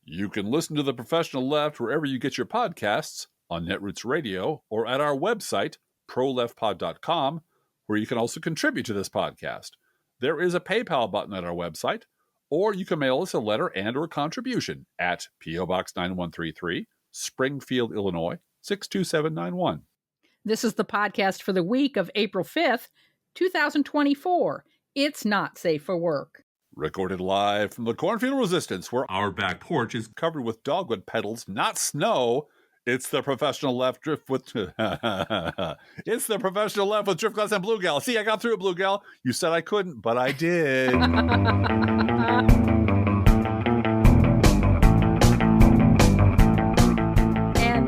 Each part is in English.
You can listen to The Professional Left wherever you get your podcasts, on Netroots Radio, or at our website, proleftpod.com, where you can also contribute to this podcast. There is a PayPal button at our website, or you can mail us a letter and or contribution at P.O. Box 9133, Springfield, Illinois, 62791. This is the podcast for the week of April 5th, 2024. It's Not Safe for Work. Recorded live from the Cornfield Resistance, where our back porch is covered with dogwood petals, not snow. It's the Professional Left Drift with... It's the Professional Left with Driftglass and Blue Gal. See, I got through it, Blue Gal. You said I couldn't, but I did. And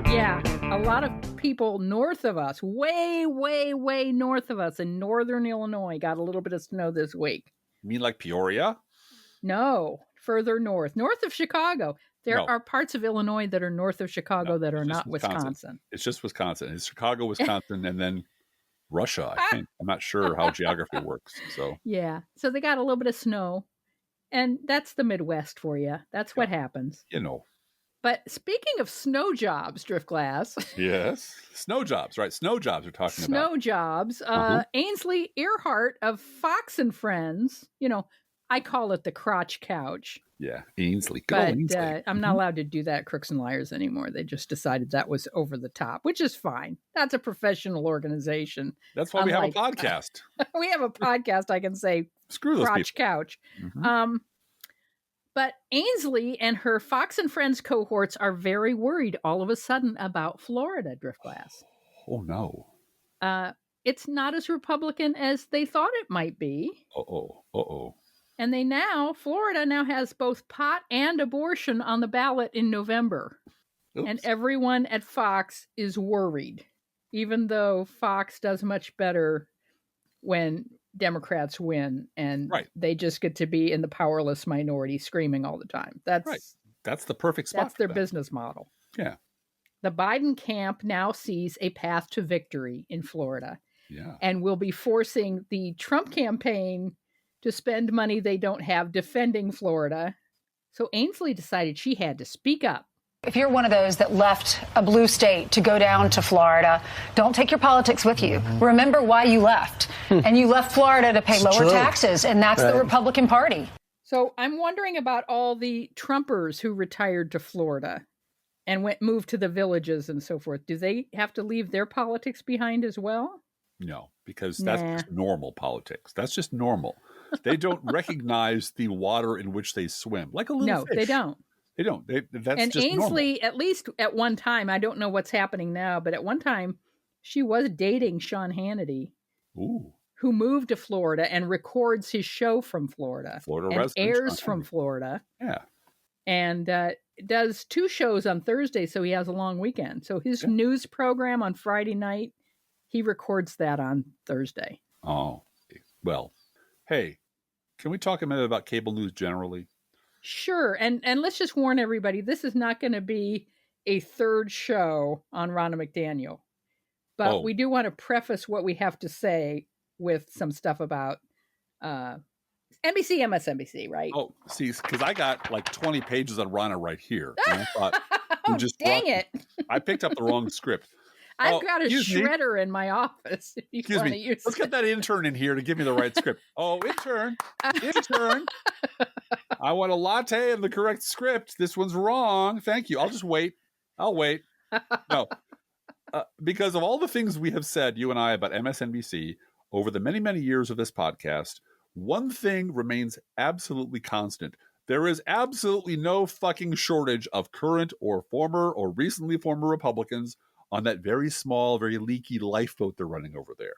yeah, a lot of people north of us, way north of us in northern Illinois, got a little bit of snow this week. You mean like Peoria? No, further north of Chicago. There are parts of Illinois that are north of Chicago that are not Wisconsin. It's just Wisconsin. It's Chicago, Wisconsin, and then Russia, I think. I'm not sure how geography works. So yeah. So they got a little bit of snow. And that's the Midwest for you. That's what happens. You know. But speaking of snow jobs, Driftglass. Yes. Snow jobs, right? Snow jobs we're talking about. Snow jobs. Ainsley Earhart of Fox and Friends. You know, I call it the crotch couch. Yeah, Ainsley. But I'm not allowed to do that at Crooks and Liars anymore. They just decided that was over the top, which is fine. That's a professional organization. That's why we have a podcast. We have a podcast. I can say screw those crotch people. Couch. But Ainsley and her Fox and Friends cohorts are very worried all of a sudden about Florida, Driftglass. Oh, no. It's not as Republican as they thought it might be. Uh-oh. And Florida now has both pot and abortion on the ballot in November. Oops. And everyone at Fox is worried, even though Fox does much better when Democrats win and they just get to be in the powerless minority screaming all the time. That's the perfect spot. That's their business model. Yeah. The Biden camp now sees a path to victory in Florida. Yeah. And will be forcing the Trump campaign to spend money they don't have defending Florida. So Ainsley decided she had to speak up. If you're one of those that left a blue state to go down to Florida, don't take your politics with you. Remember why you left. And you left Florida to pay lower taxes, and that's the Republican Party. So I'm wondering about all the Trumpers who retired to Florida and moved to the villages and so forth. Do they have to leave their politics behind as well? No, because that's just normal politics. That's just normal. They don't recognize the water in which they swim, like a little fish. No, they don't. They don't. That's and just Ainsley, normal. at least at one time, I don't know what's happening now, but at one time, she was dating Sean Hannity, who moved to Florida and records his show from Florida. And resident airs Sean from Hannity. Florida. Yeah. And does 2 shows on Thursday, so he has a long weekend. So his news program on Friday night, he records that on Thursday. Oh, well, hey, can we talk a minute about cable news generally? Sure. And let's just warn everybody, this is not going to be a third show on Ronna McDaniel. But we do want to preface what we have to say with some stuff about NBC, MSNBC, right? Oh, see, because I got like 20 pages on Ronna right here. And I thought, dang it. I picked up the wrong script. I've got a shredder in my office. Excuse me. Let's get that intern in here to give me the right script. Oh, intern. I want a latte and the correct script. This one's wrong. Thank you. I'll just wait. I'll wait. No. Because of all the things we have said, you and I, about MSNBC over the many, many years of this podcast, one thing remains absolutely constant. There is absolutely no fucking shortage of current or former or recently former Republicans on that very small, very leaky lifeboat they're running over there.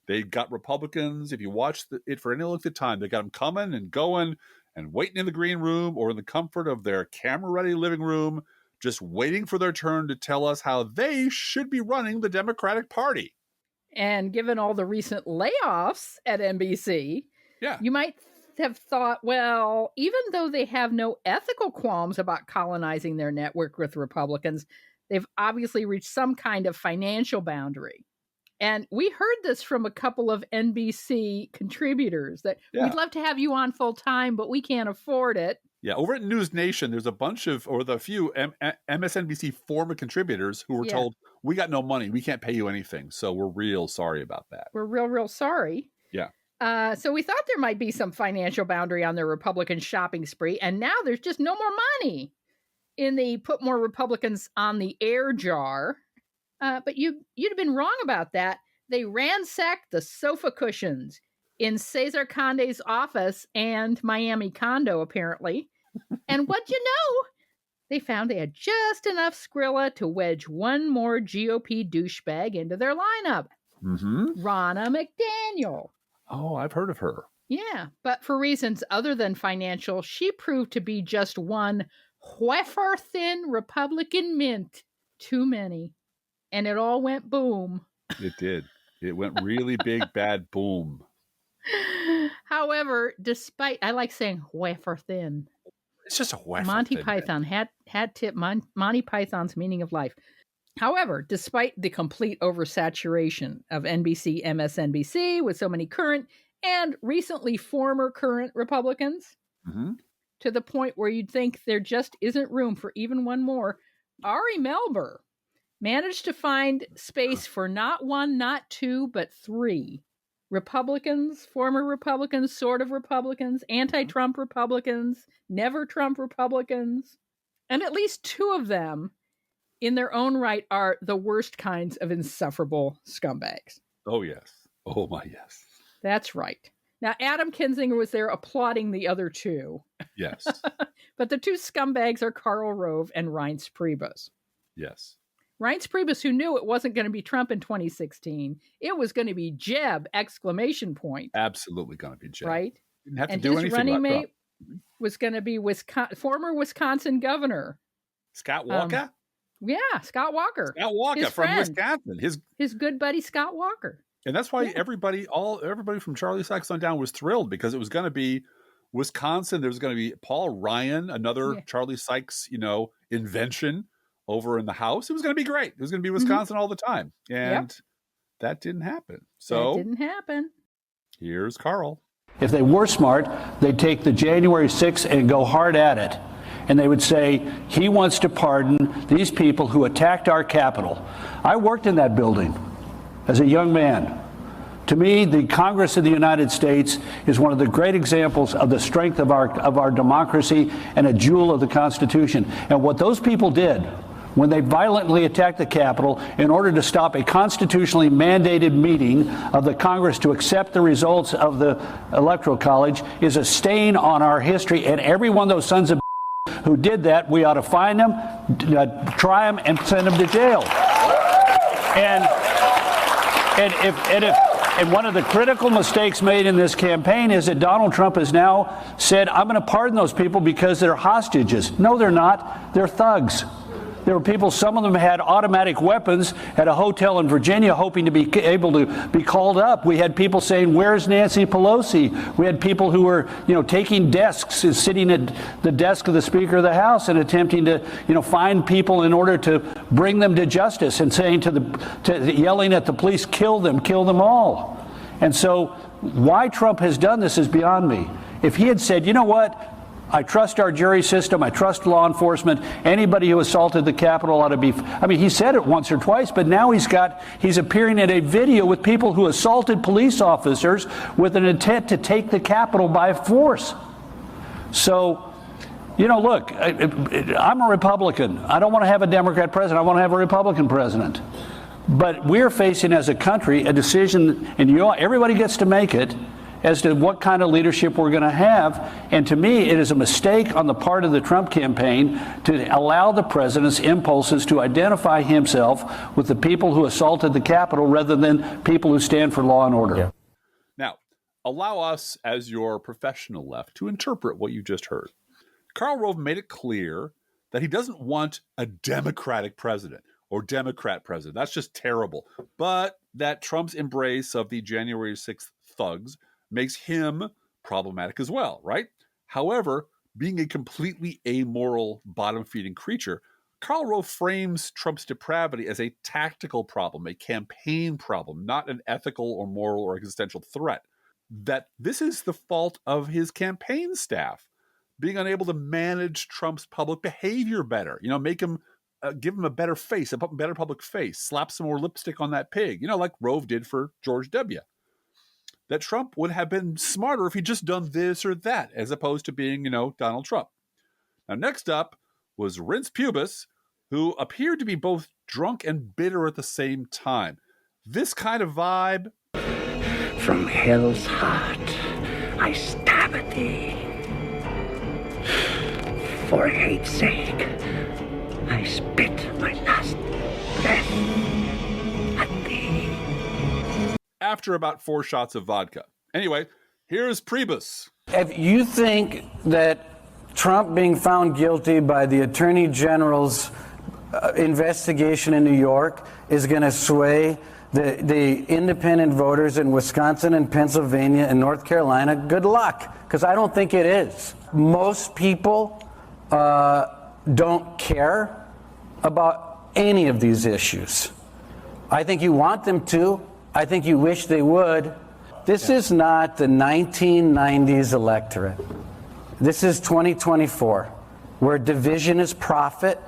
They got Republicans, if you watch it for any length of time, they got them coming and going and waiting in the green room or in the comfort of their camera-ready living room, just waiting for their turn to tell us how they should be running the Democratic Party. And given all the recent layoffs at NBC, you might have thought, well, even though they have no ethical qualms about colonizing their network with Republicans, they've obviously reached some kind of financial boundary. And we heard this from a couple of NBC contributors that we'd love to have you on full time, but we can't afford it. Yeah, over at News Nation, there's a bunch of, or the few MSNBC former contributors who were told, we got no money. We can't pay you anything. So we're real sorry about that. We're real sorry. Yeah. So we thought there might be some financial boundary on the Republican shopping spree. And now there's just no more money in the put more Republicans on the air jar. But you'd have been wrong about that. They ransacked the sofa cushions in Cesar Conde's office and Miami condo, apparently. And what'd you know? They found they had just enough Skrilla to wedge one more GOP douchebag into their lineup. Mm-hmm. Ronna McDaniel. Oh, I've heard of her. Yeah, but for reasons other than financial, she proved to be just one wafer-thin Republican mint too many. And it all went boom. It did. It went really big, bad boom. However, I like saying wafer thin. It's just a wafer Monty thin. Python had tip Monty Python's meaning of life. However, despite the complete oversaturation of NBC, MSNBC with so many current and recently former current Republicans, to the point where you'd think there just isn't room for even one more, Ari Melber managed to find space for not one, not two, but three Republicans, former Republicans, sort of Republicans, anti-Trump Republicans, never Trump Republicans. And at least two of them, in their own right, are the worst kinds of insufferable scumbags. Oh, yes. Oh, my yes. That's right. Now, Adam Kinzinger was there applauding the other two. Yes. But the two scumbags are Karl Rove and Reince Priebus. Yes. Reince Priebus, who knew it wasn't going to be Trump in 2016. It was going to be Jeb, ! Absolutely going to be Jeb. Right? Didn't have to and do his anything running mate was going to be former Wisconsin governor. Scott Walker? Scott Walker. Scott Walker from Wisconsin. His good buddy, Scott Walker. And that's why everybody from Charlie Sykes on down was thrilled, because it was going to be Wisconsin. There was going to be Paul Ryan, another Charlie Sykes, invention over in the House. It was going to be great. It was going to be Wisconsin all the time. And that didn't happen. So that didn't happen. Here's Karl. If they were smart, they'd take the January 6th and go hard at it. And they would say, he wants to pardon these people who attacked our Capitol. I worked in that building as a young man. To me, the Congress of the United States is one of the great examples of the strength of our democracy and a jewel of the Constitution. And what those people did when they violently attacked the Capitol in order to stop a constitutionally mandated meeting of the Congress to accept the results of the Electoral College is a stain on our history. And every one of those sons of who did that, we ought to find them, try them, and send them to jail. And one of the critical mistakes made in this campaign is that Donald Trump has now said, I'm going to pardon those people because they're hostages. No, they're not. They're thugs. There were people, some of them had automatic weapons at a hotel in Virginia hoping to be able to be called up. We had people saying, where's Nancy Pelosi? We had people who were, taking desks and sitting at the desk of the Speaker of the House and attempting to, find people in order to bring them to justice and saying yelling at the police, kill them all. And so why Trump has done this is beyond me. If he had said, you know what? I trust our jury system. I trust law enforcement. Anybody who assaulted the Capitol ought to be. He said it once or twice, but now he's appearing in a video with people who assaulted police officers with an intent to take the Capitol by force. So, look, I'm a Republican. I don't want to have a Democrat president. I want to have a Republican president. But we're facing as a country a decision, and everybody gets to make it, as to what kind of leadership we're going to have. And to me, it is a mistake on the part of the Trump campaign to allow the president's impulses to identify himself with the people who assaulted the Capitol rather than people who stand for law and order. Yeah. Now, allow us, as your professional left, to interpret what you just heard. Karl Rove made it clear that he doesn't want a Democratic president or Democrat president. That's just terrible. But that Trump's embrace of the January 6th thugs makes him problematic as well, right? However, being a completely amoral, bottom-feeding creature, Karl Rove frames Trump's depravity as a tactical problem, a campaign problem, not an ethical or moral or existential threat. That this is the fault of his campaign staff, being unable to manage Trump's public behavior better, make him, give him a better face, a better public face, slap some more lipstick on that pig, like Rove did for George W. That Trump would have been smarter if he'd just done this or that, as opposed to being, Donald Trump. Now, next up was Reince Priebus, who appeared to be both drunk and bitter at the same time. This kind of vibe. From hell's heart, I stab at thee. For hate's sake, I spit my last breath at thee. After about 4 shots of vodka. Anyway, here's Priebus. If you think that Trump being found guilty by the Attorney General's investigation in New York is going to sway the independent voters in Wisconsin and Pennsylvania and North Carolina, good luck, because I don't think it is. Most people don't care about any of these issues. I think you want them to. I think you wish they would. This is not the 1990s electorate. This is 2024, where division is profit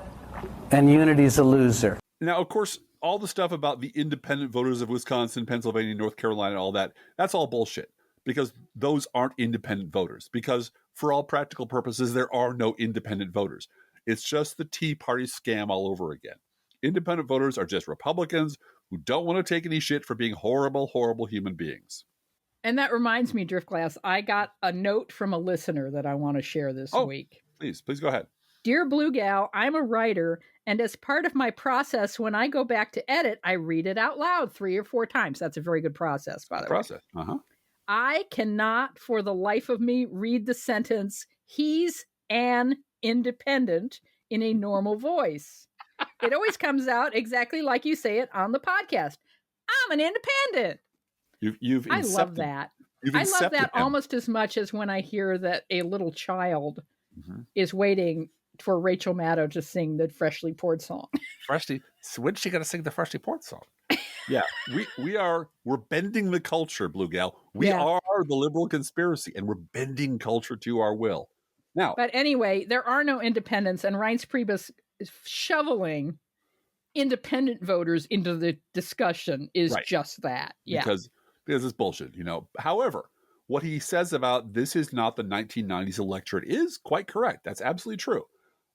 and unity is a loser. Now, of course, all the stuff about the independent voters of Wisconsin, Pennsylvania, North Carolina, all that, that's all bullshit, because those aren't independent voters. Because for all practical purposes, there are no independent voters. It's just the Tea Party scam all over again. Independent voters are just Republicans who don't want to take any shit for being horrible, horrible human beings. And that reminds me, Driftglass, I got a note from a listener that I want to share this week. Please go ahead. Dear Blue Gal, I'm a writer, and as part of my process, when I go back to edit, I read it out loud 3 or 4 times. That's a very good process, by the way. I cannot, for the life of me, read the sentence, he's an independent, in a normal voice. It always comes out exactly like you say it on the podcast. I'm an independent. I love that. I love that almost as much as when I hear that a little child is waiting for Rachel Maddow to sing the freshly poured song. When's she going to sing the freshly poured song? Yeah, we're bending the culture, Blue Gal. We are the liberal conspiracy, and we're bending culture to our will. Now, but anyway, there are no independents, and Reince Priebus is shoveling independent voters into the discussion is just that. Yeah, because it's bullshit, However, what he says about this is not the 1990s electorate is quite correct. That's absolutely true.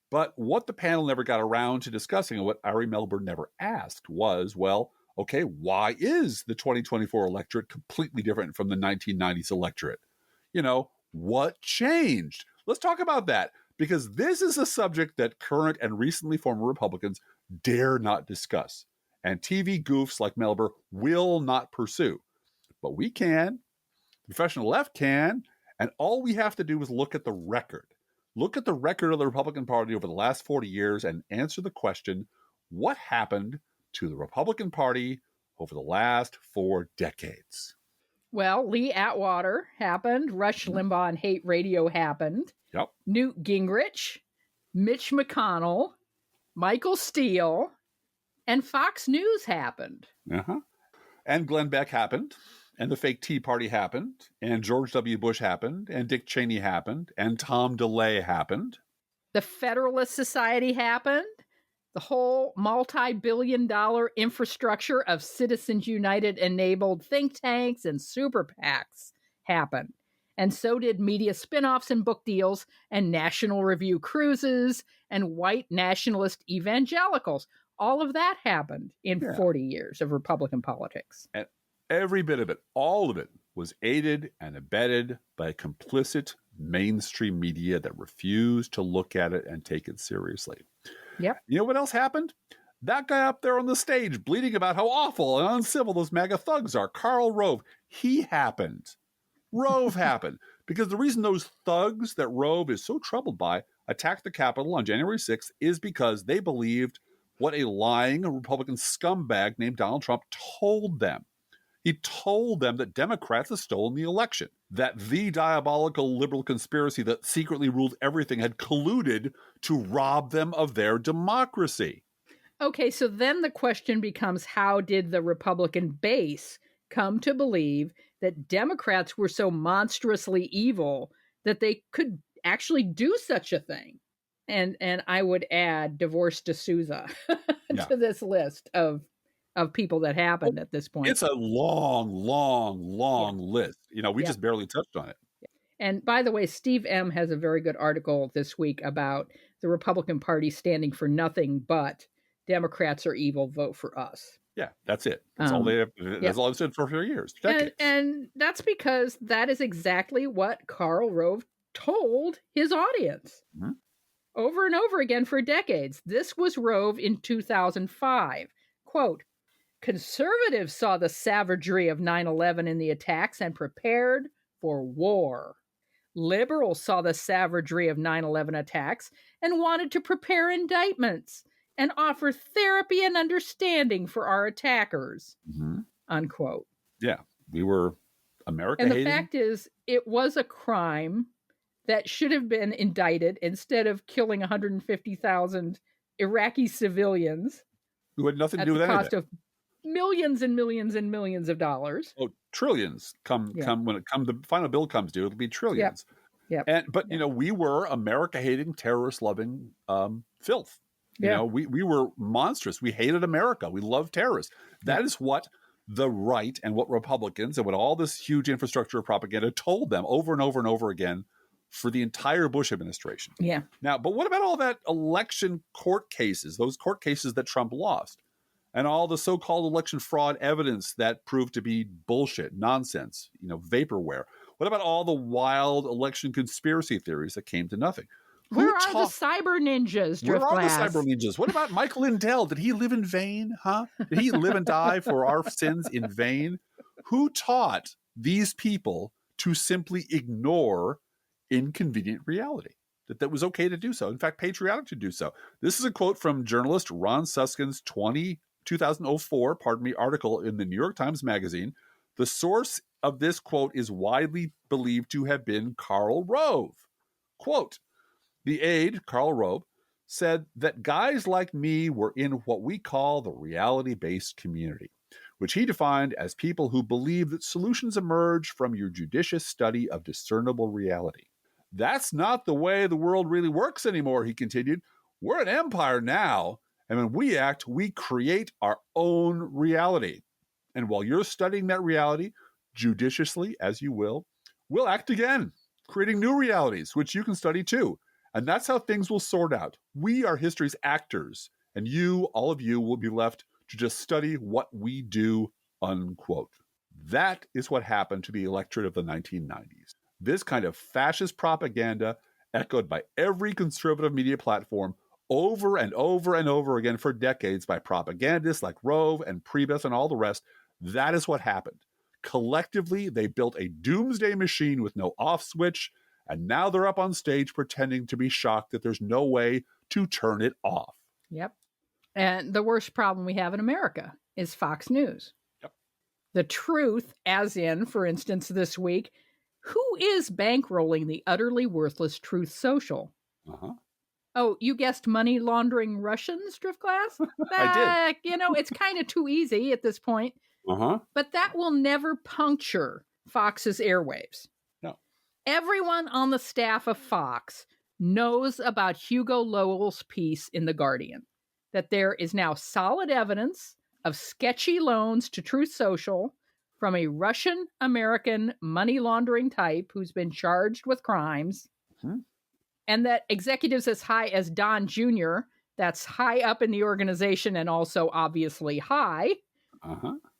But what the panel never got around to discussing, and what Ari Melber never asked, was, well, okay, why is the 2024 electorate completely different from the 1990s electorate? What changed? Let's talk about that, because this is a subject that current and recently former Republicans dare not discuss, and TV goofs like Melber will not pursue. But we can. The professional left can, and all we have to do is look at the record. Look at the record of the Republican Party over the last 40 years and answer the question, what happened to the Republican Party over the last 4 decades? Well, Lee Atwater happened. Rush Limbaugh and Hate Radio happened. Yep. Newt Gingrich, Mitch McConnell, Michael Steele, and Fox News happened. And Glenn Beck happened. And the fake Tea Party happened, and George W. Bush happened, and Dick Cheney happened, and Tom DeLay happened. The Federalist Society happened. The whole multi-billion-dollar infrastructure of Citizens United-enabled think tanks and super PACs happened. And so did media spinoffs and book deals, and National Review cruises, and white nationalist evangelicals. All of that happened in 40 years of Republican politics. And every bit of it, all of it, was aided and abetted by a complicit mainstream media that refused to look at it and take it seriously. Yep. You know what else happened? That guy up there on the stage bleating about how awful and uncivil those MAGA thugs are, Karl Rove, he happened. Rove happened. Because the reason those thugs that Rove is so troubled by attacked the Capitol on January 6th is because they believed what a lying Republican scumbag named Donald Trump told them. He told them that Democrats had stolen the election, that the diabolical liberal conspiracy that secretly ruled everything had colluded to rob them of their democracy. Okay, so then the question becomes, how did the Republican base come to believe that Democrats were so monstrously evil that they could actually do such a thing. And I would add divorce D'Souza to this list of people that happened at this point. It's a long list. We just barely touched on it. And by the way, Steve M. has a very good article this week about the Republican Party standing for nothing but Democrats are evil, vote for us. Yeah, that's it. That's all they have. That's all I've said for years. And that's because that is exactly what Karl Rove told his audience over and over again for decades. This was Rove in 2005. Quote, conservatives saw the savagery of 9/11 in the attacks and prepared for war. Liberals saw the savagery of 9/11 attacks and wanted to prepare indictments and offer therapy and understanding for our attackers, unquote. Yeah, we were America And the hating. fact is, it was a crime that should have been indicted instead of killing 150,000 Iraqi civilians who had nothing to do with anything. anything. At the cost of millions and millions and millions of dollars. Oh, trillions come when the final bill comes due. It'll be trillions. Yep. But we were America hating, terrorist loving filth. We were monstrous. We hated America. We loved terrorists. That is what the right and what Republicans and what all this huge infrastructure of propaganda told them over and over and over again for the entire Bush administration. Yeah. Now, but what about all that election court cases, those court cases that Trump lost, and all the so-called election fraud evidence that proved to be bullshit, nonsense, vaporware? What about all the wild election conspiracy theories that came to nothing? Where are the cyber ninjas, Where are the cyber ninjas? What about Mike Lindell? Did he live in vain, huh? Did he live and die for our sins in vain? Who taught these people to simply ignore inconvenient reality? That was okay to do so. In fact, patriotic to do so. This is a quote from journalist Ron Susskind's 2004 article in the New York Times Magazine. The source of this quote is widely believed to have been Karl Rove. Quote, the aide, Karl Rove, said that guys like me were in what we call the reality-based community, which he defined as people who believe that solutions emerge from your judicious study of discernible reality. That's not the way the world really works anymore, he continued. We're an empire now, and when we act, we create our own reality. And while you're studying that reality, judiciously as you will, we'll act again, creating new realities, which you can study too. And that's how things will sort out. We are history's actors, and you, all of you, will be left to just study what we do, unquote. That is what happened to the electorate of the 1990s. This kind of fascist propaganda, echoed by every conservative media platform over and over and over again for decades by propagandists like Rove and Priebus and all the rest, that is what happened. Collectively, they built a doomsday machine with no off switch, and now they're up on stage pretending to be shocked that there's no way to turn it off. Yep. And the worst problem we have in America is Fox News. Yep. The truth, as in, for instance, this week, who is bankrolling the utterly worthless Truth Social? Uh-huh. Oh, you guessed money laundering Russians, Driftglass? I did. It's kind of too easy at this point. Uh-huh. But that will never puncture Fox's airwaves. No. Everyone on the staff of Fox knows about Hugo Lowell's piece in The Guardian, that there is now solid evidence of sketchy loans to Truth Social from a Russian-American money laundering type who's been charged with crimes, and that executives as high as Don Jr., that's high up in the organization and also obviously high,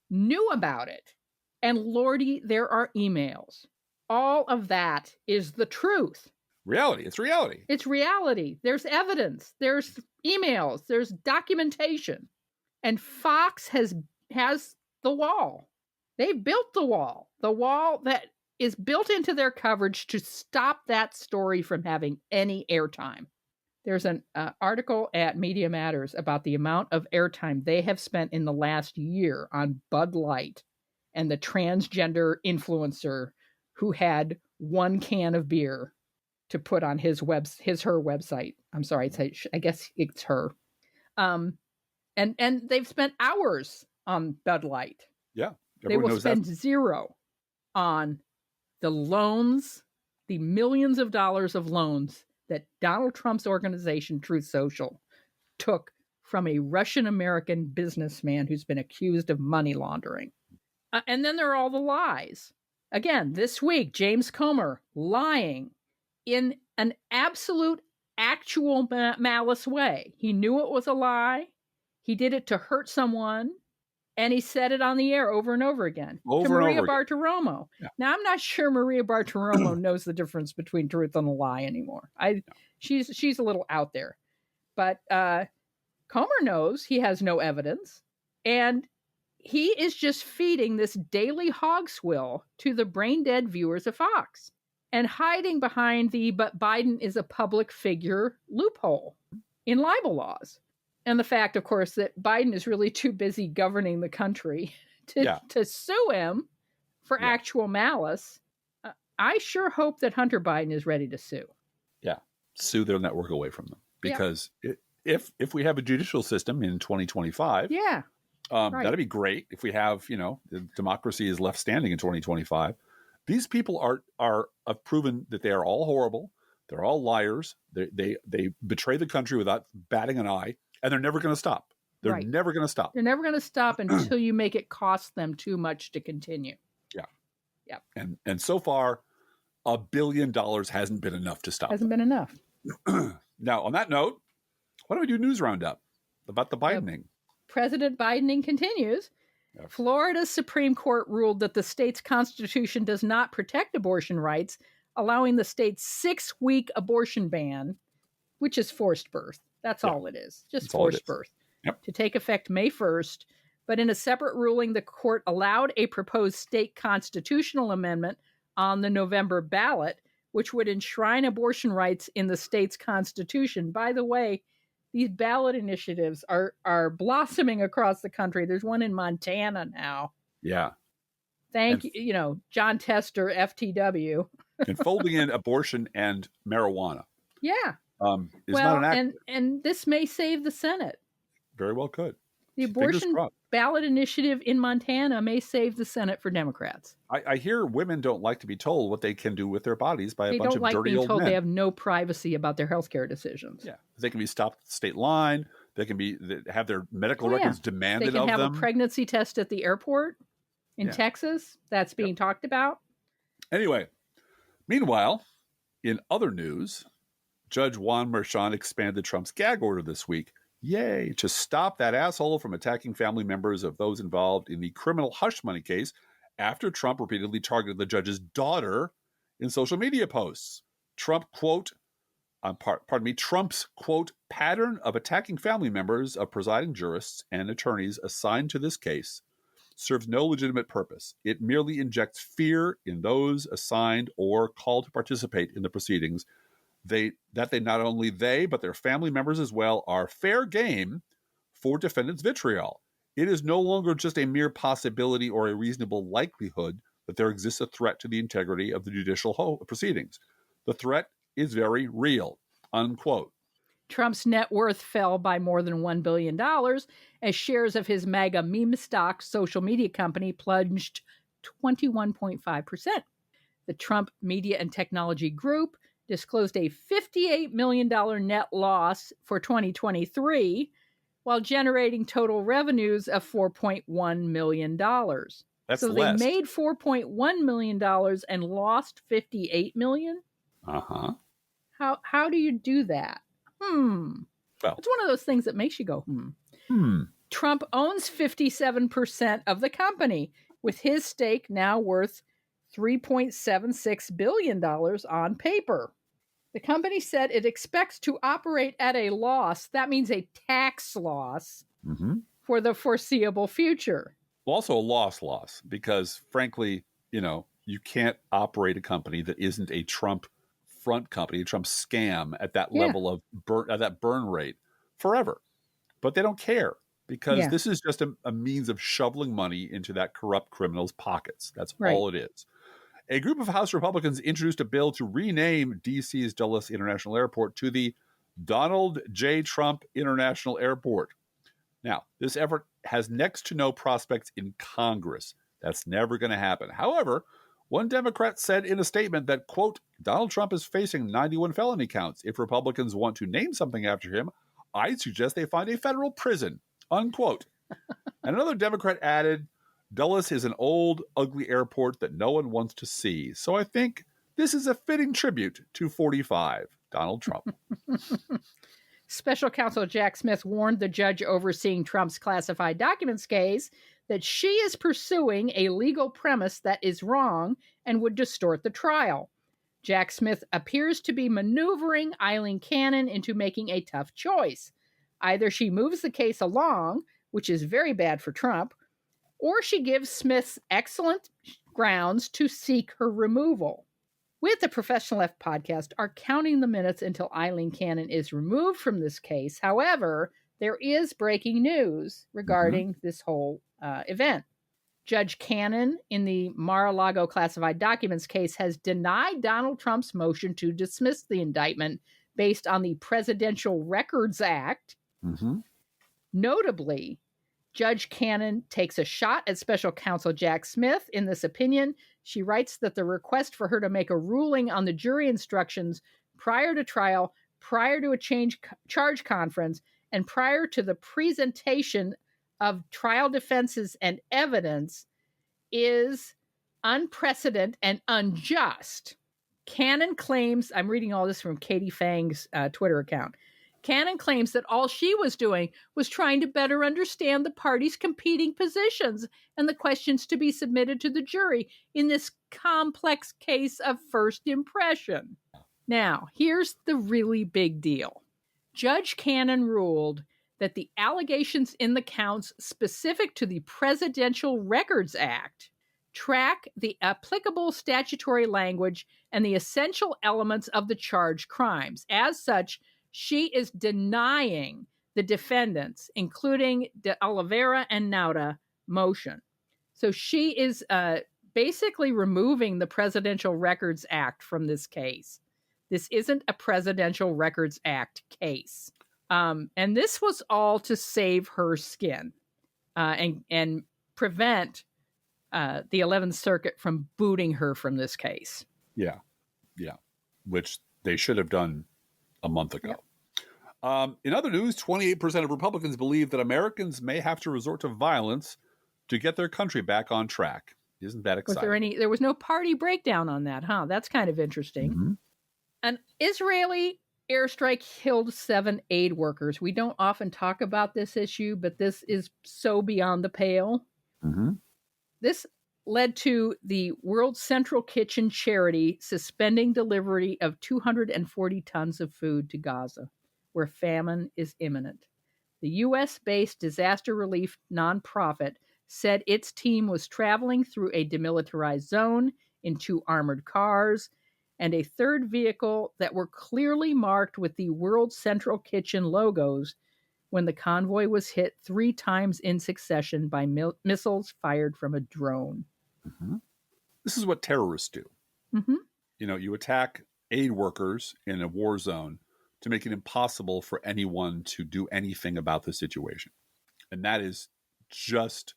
knew about it. And Lordy, there are emails. All of that is the truth. Reality. It's reality. It's reality. There's evidence. There's emails. There's documentation. And Fox has the wall. They've built the wall that is built into their coverage to stop that story from having any airtime. There's an article at Media Matters about the amount of airtime they have spent in the last year on Bud Light and the transgender influencer who had one can of beer to put on her website. I'm sorry, I guess it's her. And they've spent hours on Bud Light. Yeah. They will spend zero on the loans the millions of dollars of loans that Donald Trump's organization, Truth Social, took from a Russian-American businessman who's been accused of money laundering. And then there are all the lies. Again, this week, James Comer lying in an absolute, actual malice way. He knew it was a lie. He did it to hurt someone. And he said it on the air over and over again to Maria Bartiromo. Yeah. Now, I'm not sure Maria Bartiromo knows the difference between truth and a lie anymore. She's a little out there. But Comer knows he has no evidence. And he is just feeding this daily hog swill to the brain-dead viewers of Fox and hiding behind the "but Biden is a public figure" loophole in libel laws. And the fact, of course, that Biden is really too busy governing the country to sue him for actual malice. I sure hope that Hunter Biden is ready to sue. Yeah. Sue their network away from them. Because if we have a judicial system in 2025, that'd be great. If we have, the democracy is left standing in 2025, these people have proven that they are all horrible. They're all liars. They betray the country without batting an eye. And they're never going to stop. They're never going to stop. They're never going to stop until you make it cost them too much to continue. Yeah. And so far, $1 billion hasn't been enough to stop. Hasn't been enough. Now, on that note, why don't we do a news roundup about the Bidening? President Bidening continues. Yep. Florida's Supreme Court ruled that the state's constitution does not protect abortion rights, allowing the state's 6-week abortion ban, which is forced birth. That's all it is. Just forced birth. Yep. To take effect May 1st. But in a separate ruling, the court allowed a proposed state constitutional amendment on the November ballot, which would enshrine abortion rights in the state's constitution. By the way, these ballot initiatives are blossoming across the country. There's one in Montana now. Yeah. Thank you, John Tester, FTW. And folding in abortion and marijuana. Yeah. Is not an act. And this may save the Senate. Very well could. The abortion ballot initiative in Montana may save the Senate for Democrats. I hear women don't like to be told what they can do with their bodies by a bunch of dirty old men. They don't like being told they have no privacy about their health care decisions. Yeah. They can be stopped at the state line. They can have their medical records demanded of them. They can have a pregnancy test at the airport in Texas. That's being talked about. Anyway, meanwhile, in other news, Judge Juan Merchan expanded Trump's gag order this week. Yay, to stop that asshole from attacking family members of those involved in the criminal hush money case after Trump repeatedly targeted the judge's daughter in social media posts. Trump's, quote, pattern of attacking family members of presiding jurists and attorneys assigned to this case serves no legitimate purpose. It merely injects fear in those assigned or called to participate in the proceedings that not only they, but their family members as well, are fair game for defendants' vitriol. It is no longer just a mere possibility or a reasonable likelihood that there exists a threat to the integrity of the judicial proceedings. The threat is very real, unquote. Trump's net worth fell by more than $1 billion as shares of his MAGA meme stock social media company plunged 21.5%. The Trump Media and Technology Group disclosed a $58 million net loss for 2023, while generating total revenues of $4.1 million. That's so less. They made $4.1 million and lost $58 million? Uh-huh. How do you do that? Well, it's one of those things that makes you go, Trump owns 57% of the company, with his stake now worth $3.76 billion on paper. The company said it expects to operate at a loss. That means a tax loss for the foreseeable future. Well, also a loss, because frankly, you can't operate a company that isn't a Trump front company, a Trump scam at that level of that burn rate forever. But they don't care, because this is just a means of shoveling money into that corrupt criminal's pockets. That's all it is. A group of House Republicans introduced a bill to rename D.C.'s Dulles International Airport to the Donald J. Trump International Airport. Now, this effort has next to no prospects in Congress. That's never going to happen. However, one Democrat said in a statement that, quote, Donald Trump is facing 91 felony counts. If Republicans want to name something after him, I'd suggest they find a federal prison, unquote. And another Democrat added, Dulles is an old, ugly airport that no one wants to see. So I think this is a fitting tribute to 45, Donald Trump. Special counsel Jack Smith warned the judge overseeing Trump's classified documents case that she is pursuing a legal premise that is wrong and would distort the trial. Jack Smith appears to be maneuvering Eileen Cannon into making a tough choice. Either she moves the case along, which is very bad for Trump, or she gives Smith excellent grounds to seek her removal. We at the Professional Left podcast are counting the minutes until Eileen Cannon is removed from this case. However, there is breaking news regarding this whole event. Judge Cannon in the Mar-a-Lago classified documents case has denied Donald Trump's motion to dismiss the indictment based on the Presidential Records Act. Notably, Judge Cannon takes a shot at special counsel Jack Smith in this opinion. She writes that the request for her to make a ruling on the jury instructions prior to trial, prior to a charge conference, and prior to the presentation of trial defenses and evidence is unprecedented and unjust. Cannon claims, I'm reading all this from Katie Fang's Twitter account. Cannon claims that all she was doing was trying to better understand the parties' competing positions and the questions to be submitted to the jury in this complex case of first impression. Now, here's the really big deal. Judge Cannon ruled that the allegations in the counts specific to the Presidential Records Act track the applicable statutory language and the essential elements of the charged crimes. As such, she is denying the defendants, including De Oliveira and Nauta, motion. So she is basically removing the Presidential Records Act from this case. This isn't a Presidential Records Act case. And this was all to save her skin and prevent the 11th Circuit from booting her from this case. Yeah. Which they should have done a month ago. Yep. In other news, 28% of Republicans believe that Americans may have to resort to violence to get their country back on track. Isn't that exciting? There was no party breakdown on that, huh? That's kind of interesting. An Israeli airstrike killed 7 aid workers. We don't often talk about this issue, but this is so beyond the pale. This led to the World Central Kitchen charity suspending delivery of 240 tons of food to Gaza, where famine is imminent. The U.S.-based disaster relief nonprofit said its team was traveling through a demilitarized zone in 2 armored cars and a third vehicle that were clearly marked with the World Central Kitchen logos when the convoy was hit 3 times in succession by missiles fired from a drone. This is what terrorists do. You attack aid workers in a war zone to make it impossible for anyone to do anything about the situation. And that is just...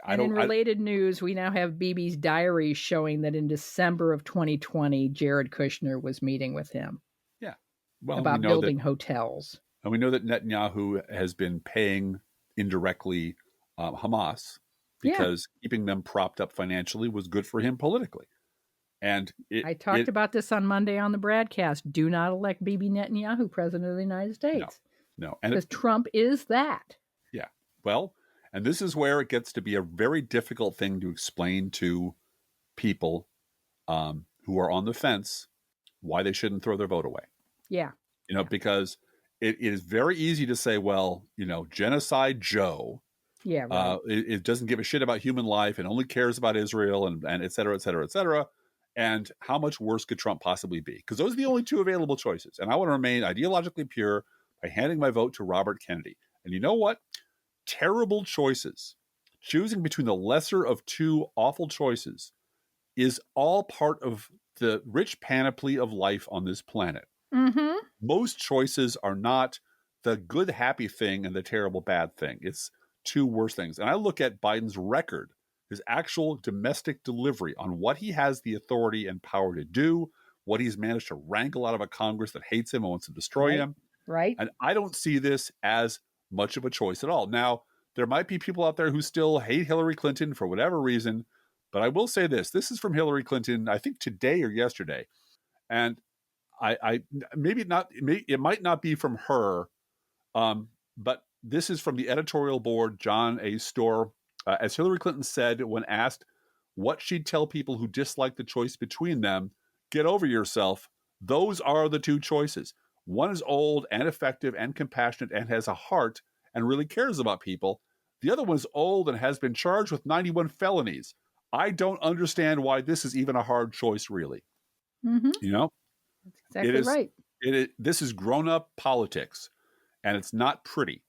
in related news, we now have Bibi's diary showing that in December of 2020, Jared Kushner was meeting with him. Yeah. Well, about building hotels. And we know that Netanyahu has been paying indirectly Hamas because keeping them propped up financially was good for him politically. And I talked about this on Monday on the broadcast. Do not elect Bibi Netanyahu president of the United States. No. Because Trump is that. Yeah. Well, and this is where it gets to be a very difficult thing to explain to people who are on the fence why they shouldn't throw their vote away. Yeah. Because it is very easy to say, well, genocide Joe. Yeah. Right. It doesn't give a shit about human life and only cares about Israel and et cetera, et cetera, et cetera. And how much worse could Trump possibly be? Because those are the only 2 available choices. And I want to remain ideologically pure by handing my vote to Robert Kennedy. And you know what? Terrible choices. Choosing between the lesser of 2 awful choices is all part of the rich panoply of life on this planet. Most choices are not the good, happy thing and the terrible, bad thing. It's 2 worse things. And I look at Biden's record his actual domestic delivery on what he has the authority and power to do, what he's managed to wrangle out of a Congress that hates him and wants to destroy him. Right. And I don't see this as much of a choice at all. Now, there might be people out there who still hate Hillary Clinton for whatever reason, but I will say this. This is from Hillary Clinton, I think today or yesterday. And it might not be from her, but this is from the editorial board, John A. Storr. As Hillary Clinton said when asked what she'd tell people who dislike the choice between them, get over yourself. Those are the two choices. One is old and effective and compassionate and has a heart and really cares about people. The other one is old and has been charged with 91 felonies. I don't understand why this is even a hard choice, really. Mm-hmm. You know? That's exactly right. This is grown-up politics, and it's not pretty.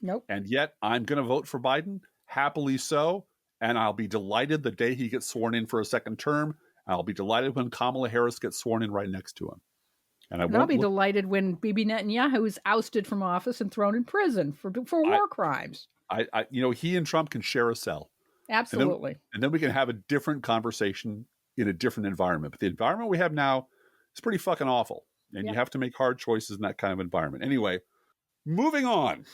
Nope. And yet, I'm going to vote for Biden, happily so, and I'll be delighted the day he gets sworn in for a second term. I'll be delighted when Kamala Harris gets sworn in right next to him. And I'll be delighted when Bibi Netanyahu is ousted from office and thrown in prison for war crimes. He and Trump can share a cell. Absolutely. And then we can have a different conversation in a different environment. But the environment we have now is pretty fucking awful. And you have to make hard choices in that kind of environment. Anyway, moving on.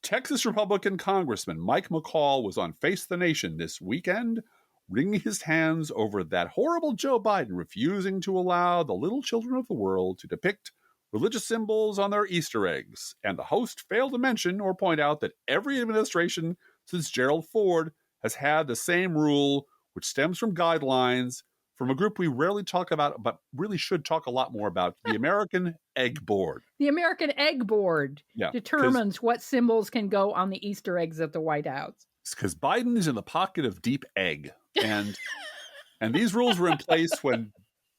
Texas Republican Congressman Mike McCall was on Face the Nation this weekend, wringing his hands over that horrible Joe Biden refusing to allow the little children of the world to depict religious symbols on their Easter eggs. And the host failed to mention or point out that every administration since Gerald Ford has had the same rule, which stems from guidelines from a group we rarely talk about, but really should talk a lot more about, the American Egg Board. The American Egg Board determines what symbols can go on the Easter eggs at the White House. It's because Biden is in the pocket of deep egg. And these rules were in place when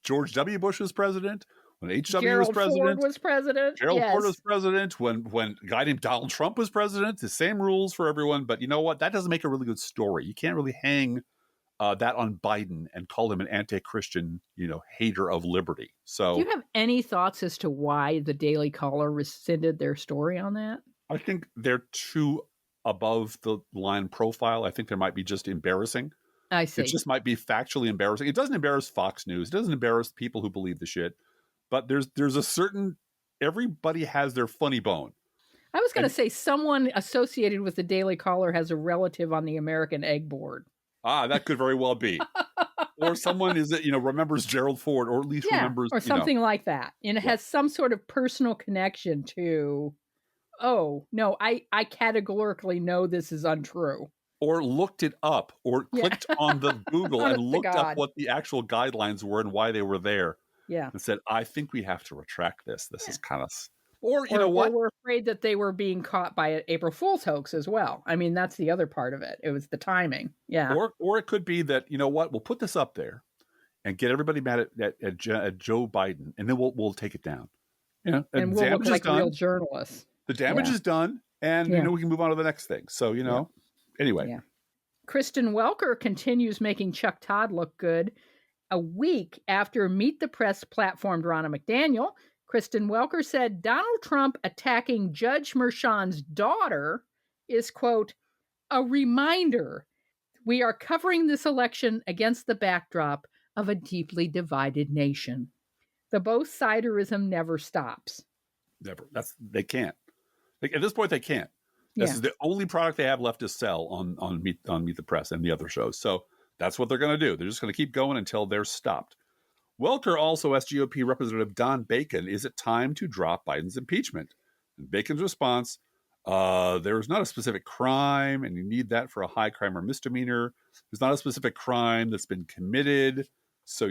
George W. Bush was president, when H.W. was president. Ford was president. Gerald Ford was president. When a guy named Donald Trump was president. The same rules for everyone. But you know what? That doesn't make a really good story. You can't really hang that on Biden and call him an anti-Christian, hater of liberty. So, do you have any thoughts as to why the Daily Caller rescinded their story on that? I think they're too above the line profile. I think there might be just embarrassing. I see. It just might be factually embarrassing. It doesn't embarrass Fox News. It doesn't embarrass people who believe the shit. But there's a certain, everybody has their funny bone. I was going to say someone associated with the Daily Caller has a relative on the American Egg Board. That could very well be. Or someone remembers Gerald Ford, or at least remembers. Or something like that. And it has some sort of personal connection to, oh, no, I categorically know this is untrue. Or looked it up, or clicked on the Google and looked up what the actual guidelines were and why they were there. Yeah. And said, I think we have to retract this. This is kind of... Or you know what? They were afraid that they were being caught by an April Fool's hoax as well. I mean, that's the other part of it. It was the timing. Yeah. Or it could be that, you know what, we'll put this up there and get everybody mad at Joe Biden, and then we'll take it down. And we'll look like real journalists. The damage is done, and we can move on to the next thing. So, anyway. Yeah. Kristen Welker continues making Chuck Todd look good. A week after Meet the Press platformed Ronna McDaniel, Kristen Welker said Donald Trump attacking Judge Merchan's daughter is, quote, a reminder we are covering this election against the backdrop of a deeply divided nation. The both-siderism never stops. Never. They can't. At this point, they can't. This is the only product they have left to sell on Meet the Press and the other shows. So that's what they're going to do. They're just going to keep going until they're stopped. Welker also asked GOP Representative Don Bacon, is it time to drop Biden's impeachment? And Bacon's response, there is not a specific crime, and you need that for a high crime or misdemeanor. There's not a specific crime that's been committed, so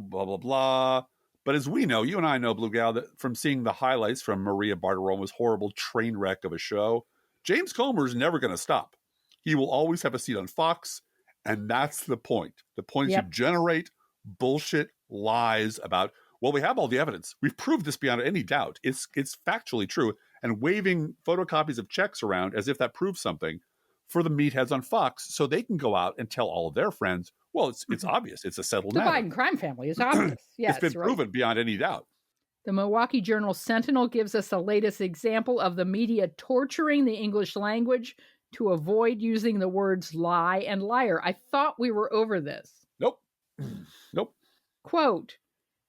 blah, blah, blah. But as we know, you and I know, Blue Gal, that from seeing the highlights from Maria Bartiromo's horrible train wreck of a show, James Comer's never going to stop. He will always have a seat on Fox, and that's the point. The point is to generate bullshit lies about, well, we have all the evidence. We've proved this beyond any doubt. It's factually true. And waving photocopies of checks around as if that proves something for the meatheads on Fox so they can go out and tell all of their friends, well, it's obvious. It's a settled matter. The Biden crime family is obvious. Yes, it's been proven beyond any doubt. The Milwaukee Journal Sentinel gives us the latest example of the media torturing the English language to avoid using the words lie and liar. I thought we were over this. Nope. Nope. Quote,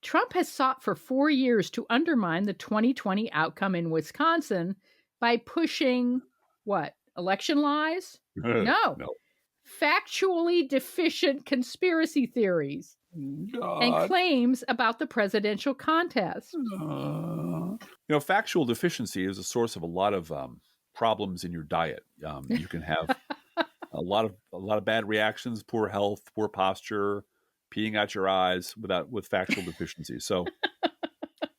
Trump has sought for 4 years to undermine the 2020 outcome in Wisconsin by pushing, what, election lies? No. Factually deficient conspiracy theories and claims about the presidential contest. Factual deficiency is a source of a lot of problems in your diet. You can have a lot of bad reactions, poor health, poor posture, peeing out your eyes with factual deficiency. So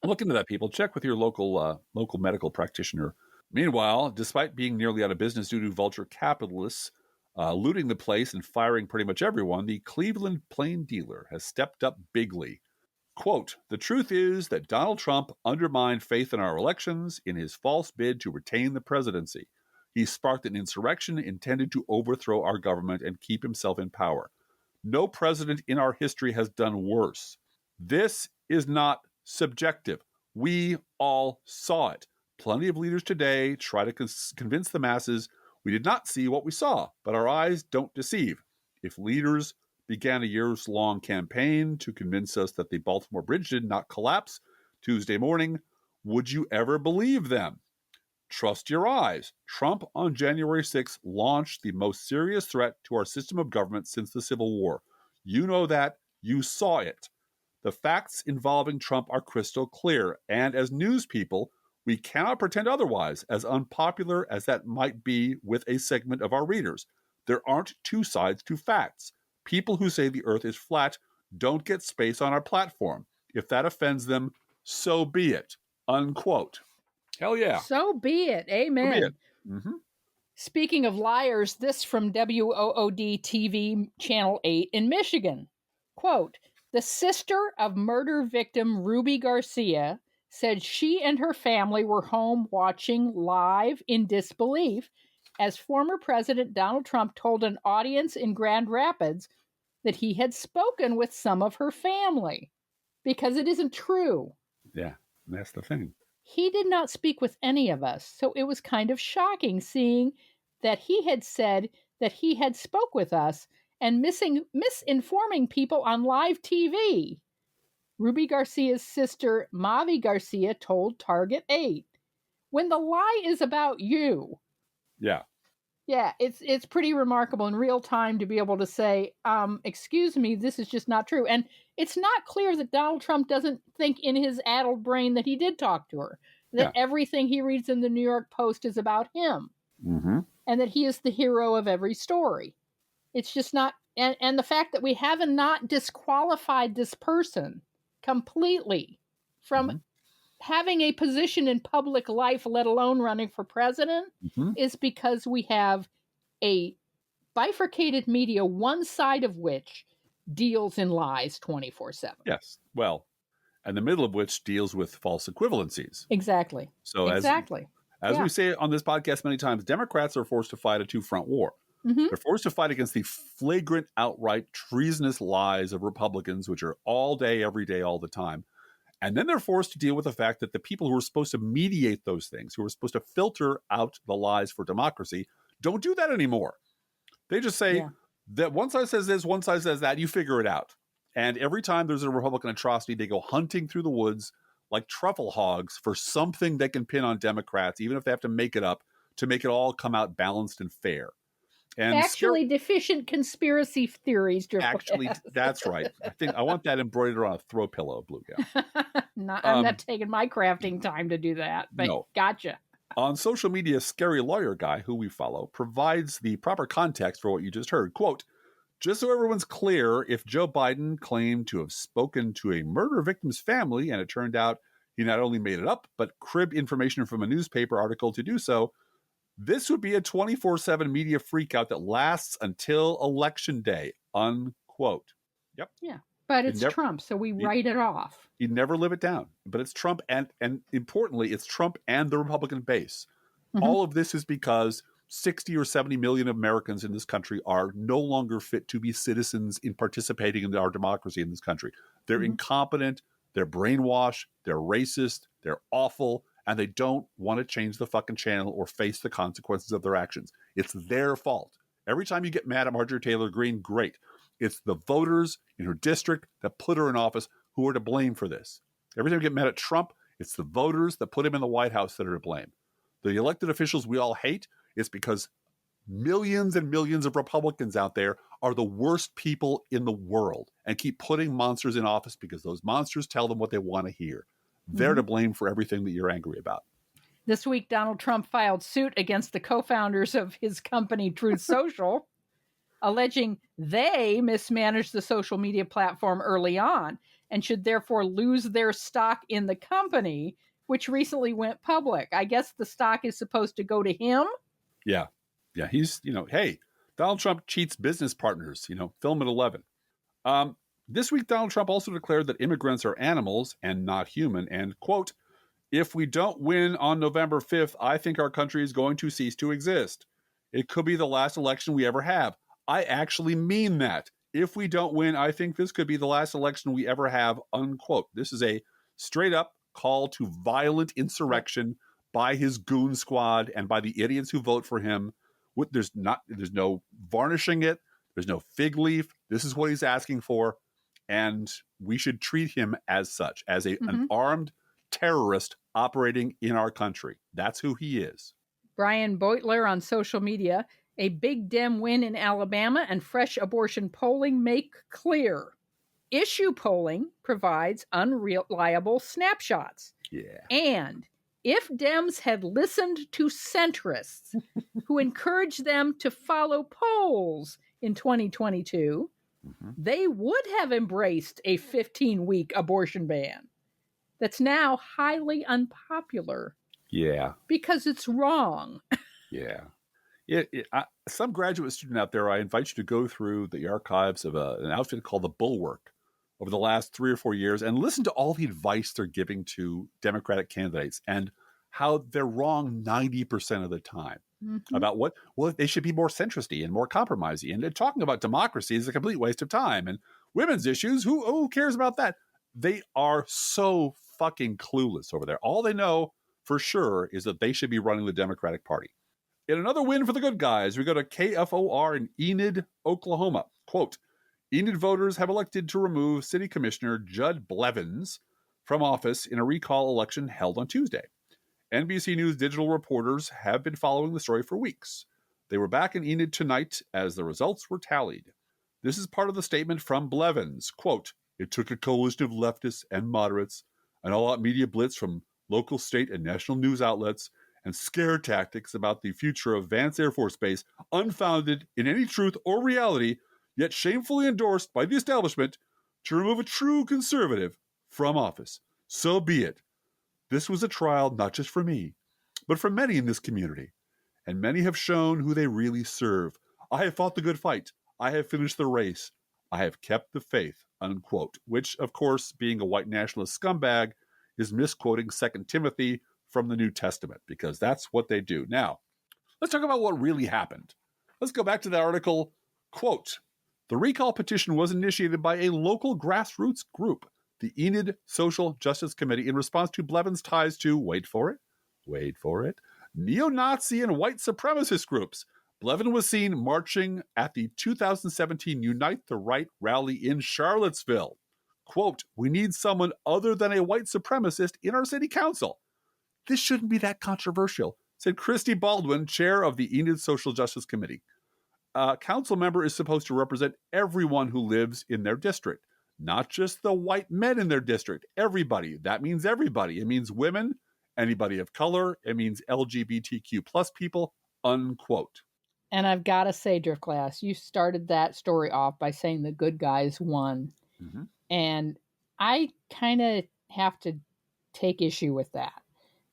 look into that, people. Check with your local medical practitioner. Meanwhile, despite being nearly out of business due to vulture capitalists looting the place and firing pretty much everyone, the Cleveland Plain Dealer has stepped up bigly. Quote, the truth is that Donald Trump undermined faith in our elections in his false bid to retain the presidency. He sparked an insurrection intended to overthrow our government and keep himself in power. No president in our history has done worse. This is not subjective. We all saw it. Plenty of leaders today try to convince the masses we did not see what we saw, but our eyes don't deceive. If leaders began a years-long campaign to convince us that the Baltimore Bridge did not collapse Tuesday morning, would you ever believe them? Trust your eyes. Trump on January 6th launched the most serious threat to our system of government since the Civil War. You know that. You saw it. The facts involving Trump are crystal clear, and as news people, we cannot pretend otherwise, as unpopular as that might be with a segment of our readers. There aren't two sides to facts. People who say the earth is flat don't get space on our platform. If that offends them, so be it. Unquote. Hell yeah. So be it. Amen. So be it. Mm-hmm. Speaking of liars, this from WOOD TV Channel 8 in Michigan. Quote, the sister of murder victim Ruby Garcia said she and her family were home watching live in disbelief as former President Donald Trump told an audience in Grand Rapids that he had spoken with some of her family, because it isn't true. Yeah, that's the thing. He did not speak with any of us, so it was kind of shocking seeing that he had said that he had spoke with us and misinforming people on live TV. Ruby Garcia's sister, Mavi Garcia, told Target 8, when the lie is about you. Yeah. Yeah, it's pretty remarkable in real time to be able to say, excuse me, this is just not true. And it's not clear that Donald Trump doesn't think in his addled brain that he did talk to her, that everything he reads in the New York Post is about him, and that he is the hero of every story. It's just not, and the fact that we haven't not disqualified this person completely from having a position in public life, let alone running for president, is because we have a bifurcated media, one side of which deals in lies 24/7. Yes. Well, and the middle of which deals with false equivalencies. Exactly. So as we say on this podcast many times, Democrats are forced to fight a two-front war. They're forced to fight against the flagrant, outright, treasonous lies of Republicans, which are all day, every day, all the time. And then they're forced to deal with the fact that the people who are supposed to mediate those things, who are supposed to filter out the lies for democracy, don't do that anymore. They just say that one side says this, one side says that, you figure it out. And every time there's a Republican atrocity, they go hunting through the woods like truffle hogs for something they can pin on Democrats, even if they have to make it up, to make it all come out balanced and fair. And actually, deficient conspiracy theories. Actually, that's right. I want that embroidered on a throw pillow, Bluegill. I'm not taking my crafting time to do that, but gotcha. On social media, Scary Lawyer Guy, who we follow, provides the proper context for what you just heard. Quote, just so everyone's clear, if Joe Biden claimed to have spoken to a murder victim's family, and it turned out he not only made it up, but cribbed information from a newspaper article to do so, this would be a 24/7 media freakout that lasts until Election Day, unquote. Yep. Yeah, but it's Trump, so we write it off. He'd never live it down. But it's Trump, and importantly, it's Trump and the Republican base. All of this is because 60 or 70 million Americans in this country are no longer fit to be citizens in participating in our democracy in this country. They're incompetent, they're brainwashed, they're racist, they're awful, and they don't want to change the fucking channel or face the consequences of their actions. It's their fault. Every time you get mad at Marjorie Taylor Greene, great. It's the voters in her district that put her in office who are to blame for this. Every time you get mad at Trump, it's the voters that put him in the White House that are to blame. The elected officials we all hate is because millions and millions of Republicans out there are the worst people in the world and keep putting monsters in office because those monsters tell them what they want to hear. They're to blame for everything that you're angry about. This week, Donald Trump filed suit against the co-founders of his company, Truth Social, alleging they mismanaged the social media platform early on and should therefore lose their stock in the company, which recently went public. I guess the stock is supposed to go to him? Yeah. Yeah, he's, hey, Donald Trump cheats business partners, film at 11. This week, Donald Trump also declared that immigrants are animals and not human. And, quote, if we don't win on November 5th, I think our country is going to cease to exist. It could be the last election we ever have. I actually mean that. If we don't win, I think this could be the last election we ever have, unquote. This is a straight up call to violent insurrection by his goon squad and by the idiots who vote for him. There's no varnishing it. There's no fig leaf. This is what he's asking for. And we should treat him as such, as an armed terrorist operating in our country. That's who he is. Brian Beutler on social media, a big Dem win in Alabama and fresh abortion polling make clear. Issue polling provides unreliable snapshots. Yeah. And if Dems had listened to centrists who encouraged them to follow polls in 2022, they would have embraced a 15-week abortion ban that's now highly unpopular. Yeah. Because it's wrong. Yeah. Some graduate student out there, I invite you to go through the archives of an outfit called The Bulwark over the last 3 or 4 years and listen to all the advice they're giving to Democratic candidates and how they're wrong 90% of the time about they should be more centristy and more compromisey. And talking about democracy is a complete waste of time. And women's issues, who cares about that? They are so fucking clueless over there. All they know for sure is that they should be running the Democratic Party. In another win for the good guys, we go to KFOR in Enid, Oklahoma. Quote, Enid voters have elected to remove City Commissioner Judd Blevins from office in a recall election held on Tuesday. NBC News digital reporters have been following the story for weeks. They were back in Enid tonight as the results were tallied. This is part of the statement from Blevins. Quote, it took a coalition of leftists and moderates, an all-out media blitz from local, state, and national news outlets, and scare tactics about the future of Vance Air Force Base, unfounded in any truth or reality, yet shamefully endorsed by the establishment, to remove a true conservative from office. So be it. This was a trial not just for me, but for many in this community, and many have shown who they really serve. I have fought the good fight. I have finished the race. I have kept the faith, unquote, which, of course, being a white nationalist scumbag, is misquoting 2 Timothy from the New Testament, because that's what they do. Now, let's talk about what really happened. Let's go back to the article. Quote, the recall petition was initiated by a local grassroots group, the Enid Social Justice Committee, in response to Blevins' ties to, wait for it, neo-Nazi and white supremacist groups. Blevin was seen marching at the 2017 Unite the Right rally in Charlottesville. Quote, we need someone other than a white supremacist in our city council. This shouldn't be that controversial, said Christy Baldwin, chair of the Enid Social Justice Committee. A council member is supposed to represent everyone who lives in their district, not just the white men in their district. Everybody. That means everybody. It means women, anybody of color. It means LGBTQ plus people, unquote. And I've got to say, Driftglass, you started that story off by saying the good guys won. Mm-hmm. And I kind of have to take issue with that,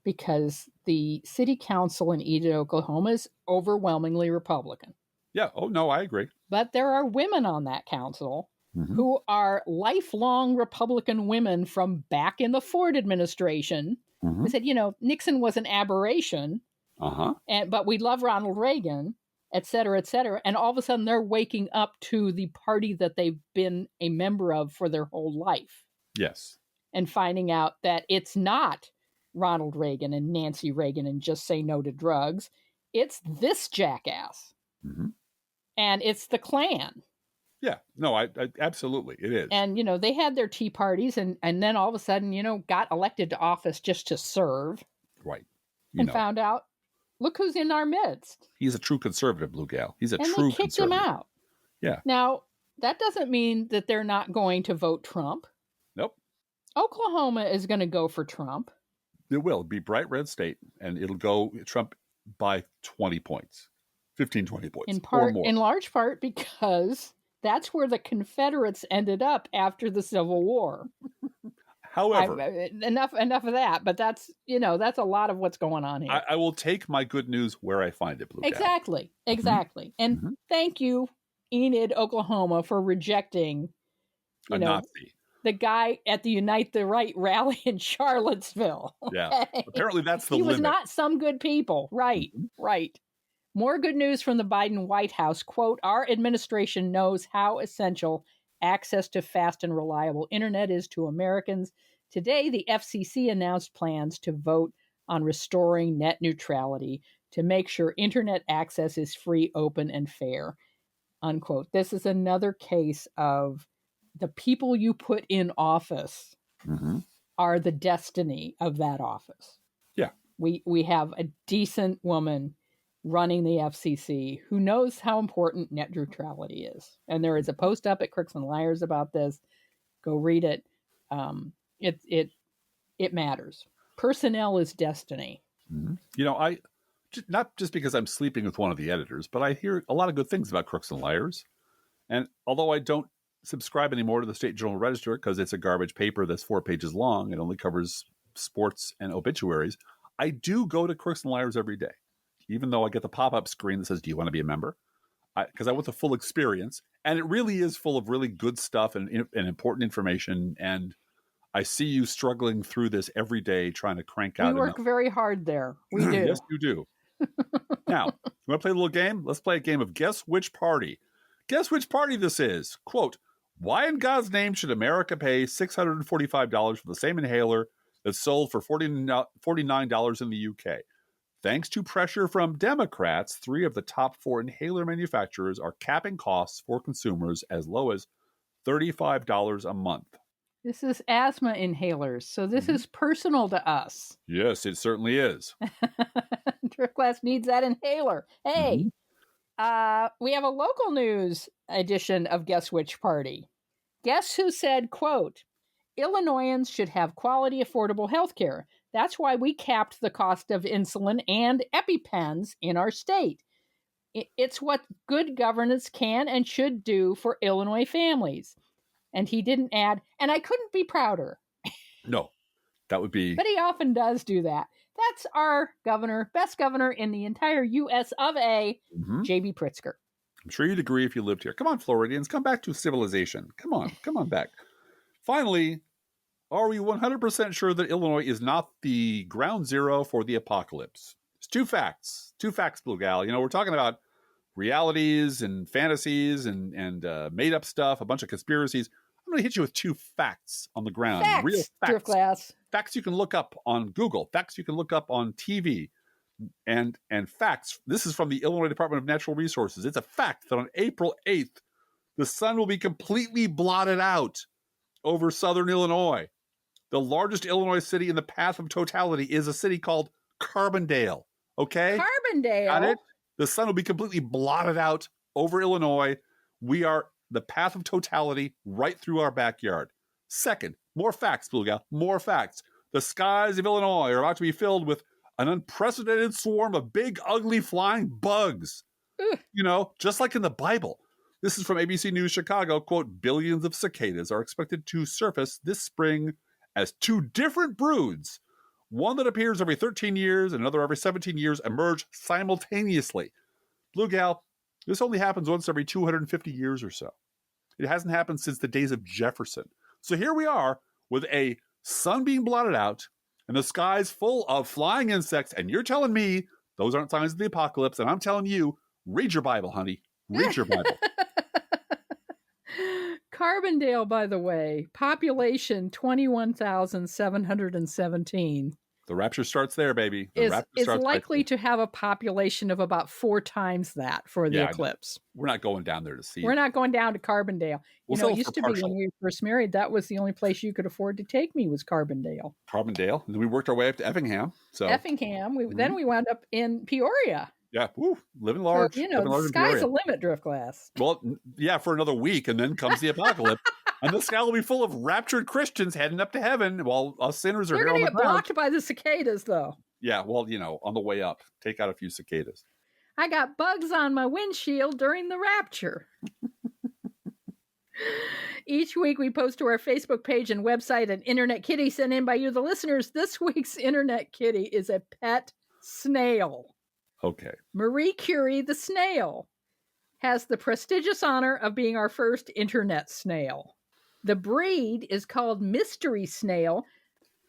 because the city council in Enid, Oklahoma is overwhelmingly Republican. Yeah. Oh, no, I agree. But there are women on that council who are lifelong Republican women from back in the Ford administration. Who said, Nixon was an aberration, but we love Ronald Reagan, et cetera, et cetera. And all of a sudden they're waking up to the party that they've been a member of for their whole life. Yes. And finding out that it's not Ronald Reagan and Nancy Reagan and just say no to drugs. It's this jackass. Mm-hmm. And it's the Klan. Yeah, no, I absolutely, it is. And, they had their tea parties and then all of a sudden, got elected to office just to serve. Right. Found out, look who's in our midst. He's a true conservative, Blue Gal. He's a true conservative. And they kicked him out. Yeah. Now, that doesn't mean that they're not going to vote Trump. Nope. Oklahoma is going to go for Trump. It will be bright red state, and it'll go Trump by 20 points, 15, 20 points. In large part because that's where the Confederates ended up after the Civil War. However, enough of that. But that's a lot of what's going on here. I will take my good news where I find it, Blue Gal. Exactly. And thank you, Enid, Oklahoma, for rejecting a Nazi. The guy at the Unite the Right rally in Charlottesville. Okay? Yeah. Apparently that's the limit. He was not some good people. Right. Right. More good news from the Biden White House. Quote, our administration knows how essential access to fast and reliable internet is to Americans. Today, the FCC announced plans to vote on restoring net neutrality to make sure internet access is free, open, and fair. Unquote. This is another case of the people you put in office are the destiny of that office. Yeah. We have a decent woman running the FCC who knows how important net neutrality is. And there is a post up at Crooks and Liars about this. Go read it. It matters. Personnel is destiny. Mm-hmm. I not just because I'm sleeping with one of the editors, but I hear a lot of good things about Crooks and Liars. And although I don't subscribe anymore to the State Journal Register because it's a garbage paper that's 4 pages long and only covers sports and obituaries, I do go to Crooks and Liars every day. Even though I get the pop-up screen that says, do you want to be a member? Because I want the full experience. And it really is full of really good stuff and important information. And I see you struggling through this every day, trying to crank out. We work very hard there. We do. Yes, you do. Now, you want to play a little game? Let's play a game of Guess Which Party. Guess which party this is. Quote, why in God's name should America pay $645 for the same inhaler that's sold for $49 in the UK? Thanks to pressure from Democrats, 3 of the top 4 inhaler manufacturers are capping costs for consumers as low as $35 a month. This is asthma inhalers, so this is personal to us. Yes, it certainly is. Drip Glass needs that inhaler. Hey, we have a local news edition of Guess Which Party. Guess who said, quote, Illinoisans should have quality, affordable health care. That's why we capped the cost of insulin and EpiPens in our state. It's what good governance can and should do for Illinois families. And he didn't add, and I couldn't be prouder. No, that would be. But he often does do that. That's our governor, best governor in the entire U.S. of A., J.B. Pritzker. I'm sure you'd agree if you lived here. Come on, Floridians, come back to civilization. Come on back. Finally, are we 100% sure that Illinois is not the ground zero for the apocalypse? It's two facts, Blue Gal. We're talking about realities and fantasies and made up stuff, a bunch of conspiracies. I'm going to hit you with 2 facts on the ground. Facts, real facts. Drift Glass. Facts you can look up on Google. Facts you can look up on TV. And facts. This is from the Illinois Department of Natural Resources. It's a fact that on April 8th, the sun will be completely blotted out over southern Illinois. The largest Illinois city in the path of totality is a city called Carbondale. Okay? Carbondale? Got it? The sun will be completely blotted out over Illinois. We are the path of totality right through our backyard. Second, more facts, Blue Gal, more facts. The skies of Illinois are about to be filled with an unprecedented swarm of big, ugly, flying bugs. Just like in the Bible. This is from ABC News Chicago. Quote, billions of cicadas are expected to surface this spring as 2 different broods. One that appears every 13 years and another every 17 years emerge simultaneously. Blue Gal, this only happens once every 250 years or so. It hasn't happened since the days of Jefferson. So here we are with a sun being blotted out and the skies full of flying insects. And you're telling me those aren't signs of the apocalypse. And I'm telling you, read your Bible, honey. Read your Bible. Carbondale, by the way, population 21,717. The rapture starts there, baby. Is likely to have a population of about 4 times that for the eclipse. We're not going down there to see. We're not going down to Carbondale. It used to be when we were first married, that was the only place you could afford to take me was Carbondale. Carbondale. And then we worked our way up to Effingham. Effingham. Then we wound up in Peoria. Yeah, living large. So, the sky's the limit, Driftglass. Well, yeah, for another week, and then comes the apocalypse. And the sky will be full of raptured Christians heading up to heaven while us sinners are here on the ground. They're going to get blocked by the cicadas, though. Yeah, well, on the way up, take out a few cicadas. I got bugs on my windshield during the rapture. Each week we post to our Facebook page and website an Internet Kitty sent in by you, the listeners. This week's Internet Kitty is a pet snail. Okay. Marie Curie the snail has the prestigious honor of being our first internet snail. The breed is called mystery snail.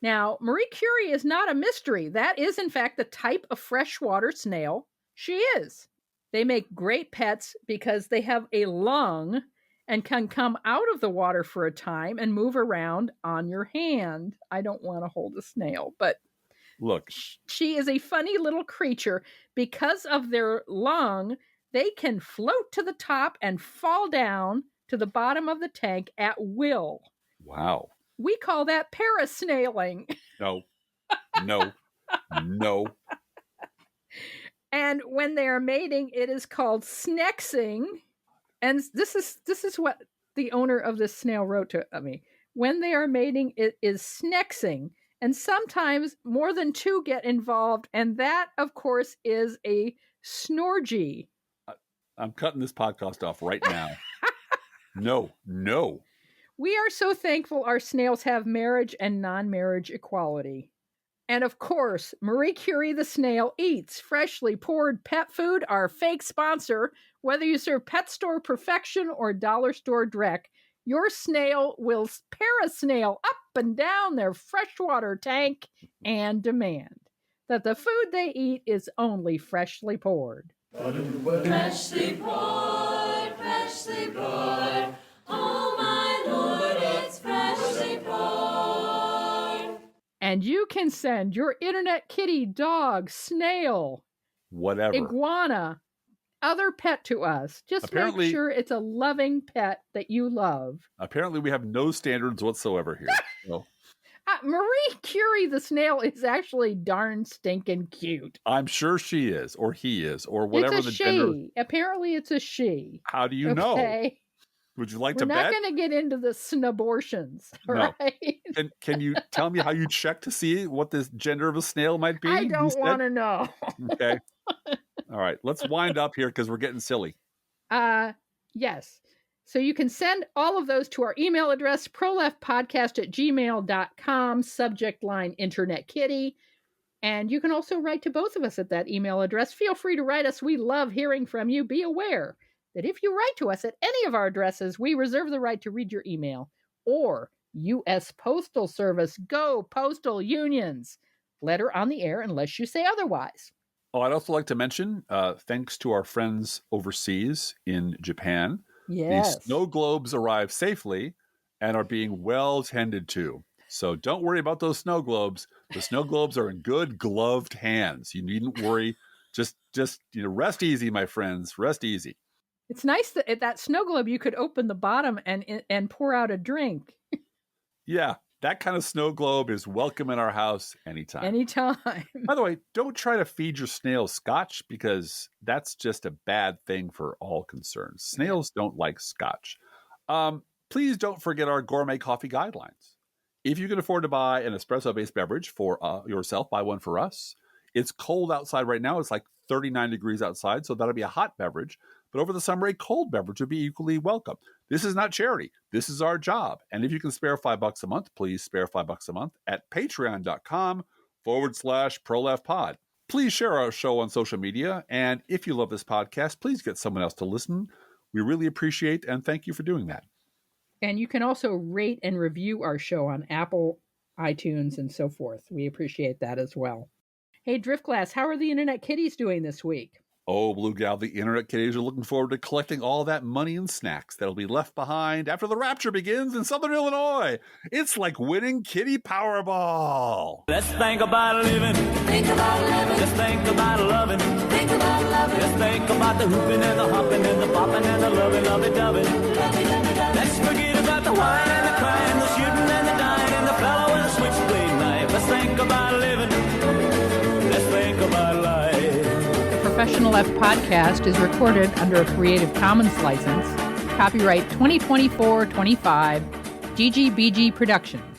Now, Marie Curie is not a mystery. That is, in fact, the type of freshwater snail she is. They make great pets because they have a lung and can come out of the water for a time and move around on your hand. I don't want to hold a snail, but look, she is a funny little creature. Because of their lung, they can float to the top and fall down to the bottom of the tank at will. Wow. We call that parasnailing. No. And when they are mating, it is called snexing. And this is what the owner of this snail wrote to me. When they are mating, it is snexing. And sometimes more than 2 get involved. And that, of course, is a snorgy. I'm cutting this podcast off right now. No. We are so thankful our snails have marriage and non-marriage equality. And of course, Marie Curie the snail eats freshly poured pet food, our fake sponsor. Whether you serve pet store perfection or dollar store dreck, your snail will parasnail up and down their freshwater tank and demand that the food they eat is only freshly poured. Freshly poured, freshly poured. Oh, my Lord, it's freshly poured. And you can send your Internet Kitty, dog, snail, whatever, iguana, other pet to us. Just make sure it's a loving pet that you love. Apparently, we have no standards whatsoever here. So. Marie Curie the snail is actually darn stinking cute. I'm sure she is, or he is, or whatever it's a the she. gender. Apparently, it's a she. How do you know? Would you like to bet? We're not going to get into the snobortions, no. Right? Can you tell me how you check to see what the gender of a snail might be? I don't want to know. Okay. All right. Let's wind up here because we're getting silly. Yes. So you can send all of those to our email address, proleftpodcast@gmail.com, subject line Internet Kitty. And you can also write to both of us at that email address. Feel free to write us. We love hearing from you. Be aware that if you write to us at any of our addresses, we reserve the right to read your email. Or U.S. Postal Service, go postal unions. Letter on the air unless you say otherwise. Oh, I'd also like to mention, thanks to our friends overseas in Japan, yes, the snow globes arrived safely and are being well tended to. So don't worry about those snow globes. The snow globes are in good gloved hands. You needn't worry. Just rest easy, my friends. Rest easy. It's nice that at that snow globe you could open the bottom and pour out a drink. Yeah, that kind of snow globe is welcome in our house anytime. Anytime. By the way, don't try to feed your snails scotch because that's just a bad thing for all concerned. Snails don't like scotch. Please don't forget our gourmet coffee guidelines. If you can afford to buy an espresso-based beverage for yourself, buy one for us. It's cold outside right now. It's like 39 degrees outside, so that'll be a hot beverage. But over the summer, a cold beverage would be equally welcome. This is not charity. This is our job. And if you can spare $5 a month, please spare $5 a month at patreon.com/proleftpod. Please share our show on social media. And if you love this podcast, please get someone else to listen. We really appreciate and thank you for doing that. And you can also rate and review our show on Apple, iTunes, and so forth. We appreciate that as well. Hey, Driftglass, how are the Internet Kitties doing this week? Oh, Blue Gal, the internet kitties are looking forward to collecting all that money and snacks that'll be left behind after the rapture begins in Southern Illinois. It's like winning Kitty Powerball. Let's think about living. Think about living. Just think about loving. Think about loving. Just think about the hooping and the hopping and the popping and the loving, lovey-dovey. Let's forget about the wine and the crying, the shooting and the dying and the fellow with the switchblade knife. Let's think about living. Let's think about life. Professional Left podcast is recorded under a Creative Commons license. Copyright 2024-25, GGBG Productions.